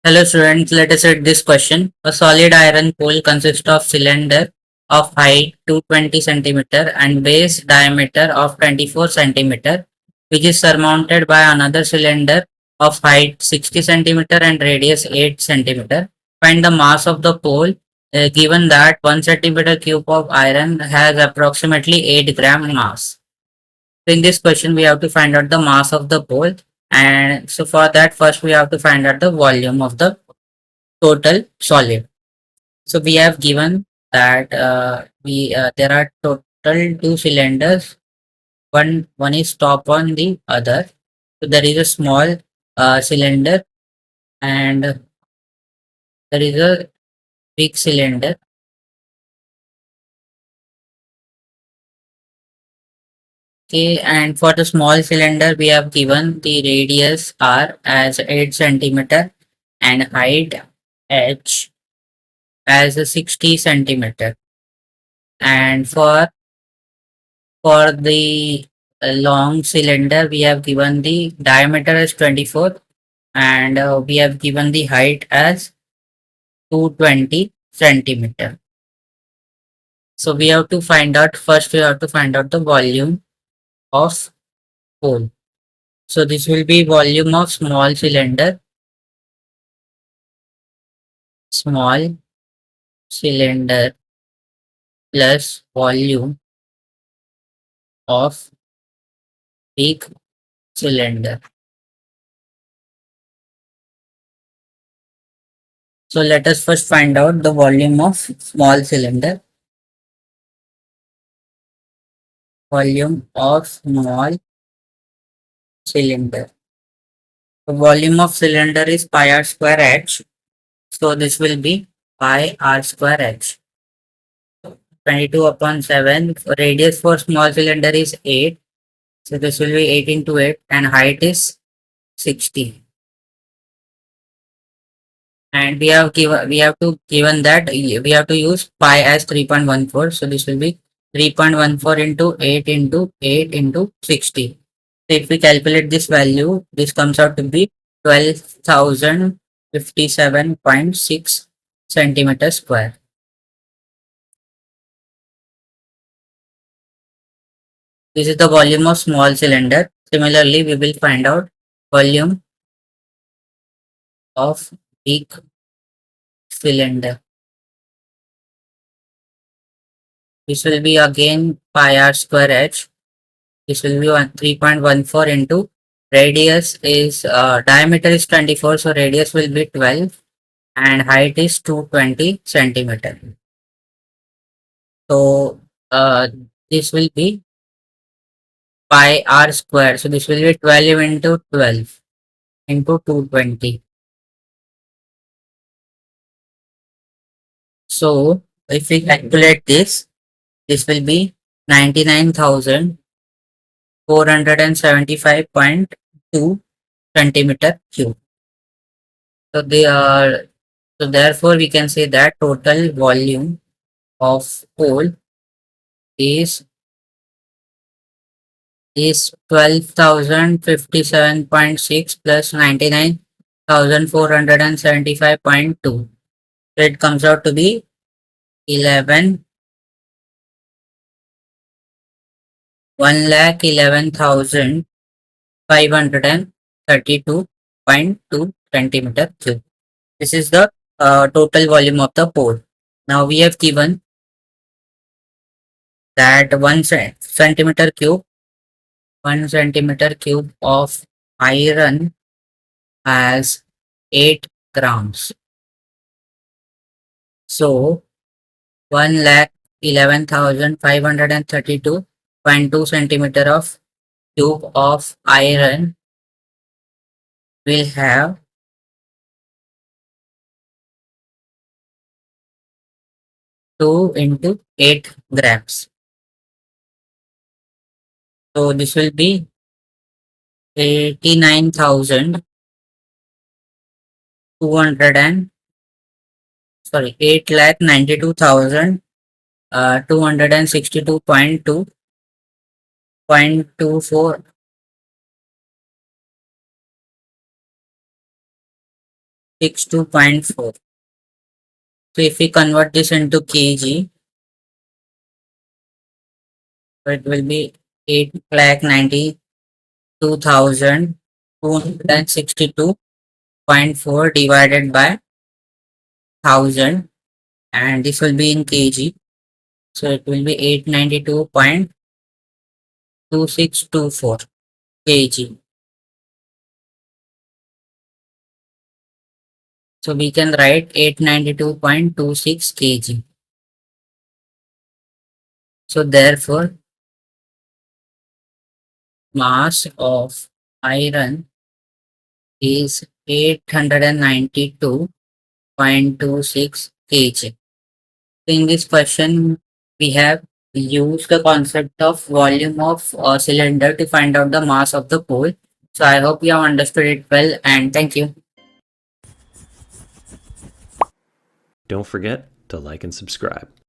Hello students, let us read this question. A solid iron pole consists of cylinder of height 220 centimeter and base diameter of 24 centimeter, which is surmounted by another cylinder of height 60 centimeter and radius 8 centimeter. Find the mass of the pole given that 1 centimeter cube of iron has approximately 8 gram mass. So in this question, we have to find out the mass of the pole, and so for that, first we have to find out the volume of the total solid. So we have given that we there are total two cylinders. One is top on the other. So there is a small cylinder and there is a big cylinder. Okay, and for the small cylinder, we have given the radius r as 8 centimeter and height h as a 60 centimeter. And for the long cylinder, we have given the diameter as 24 and we have given the height as 220 centimeter. So we have to find out first, we have to find out the volume of hole. So this will be volume of small cylinder plus volume of big cylinder. So let us first find out the volume of small cylinder. Volume of small cylinder. The volume of cylinder is pi r square h. So this will be pi r square h. 22 upon 7. Radius for small cylinder is 8. So this will be 8 into 8 and height is 60. And we have to given that we have to use pi as 3.14. So this will be 3.14 into 8 into 60. So if we calculate this value, this comes out to be 12,057.6 centimeter square. This is the volume of small cylinder. Similarly, we will find out volume of big cylinder. This will be again pi r square h. This will be 3.14 into radius is diameter is 24, so radius will be 12 and height is 220 centimeter. So this will be pi r square. So this will be 12 into 12 into 220. So if we calculate this, this will be 99,475.2 centimeter cube. So they are so therefore we can say that total volume of coal is 12,057.6 plus 99,475.2. So it comes out to be 11 1,11,532.2 centimeter cube. This is the total volume of the pore. Now we have given that 1 centimeter cube of iron has 8 grams. So 1,11,532.2 centimeter of cube of iron will have 2 into 8 grams. So this will be 89,200 and sorry 8,92,262.2 0.24 62.4. So if we convert this into kg, so it will be 8,92,262.4 divided by 1000, and this will be in kg. So it will be 892.2624 kg. So we can write 892.26 kg. So therefore, mass of iron is 892.26 kg. In this question, we have used the concept of volume of a cylinder to find out the mass of the pole. So I hope you have understood it well, and thank you. Don't forget to like and subscribe.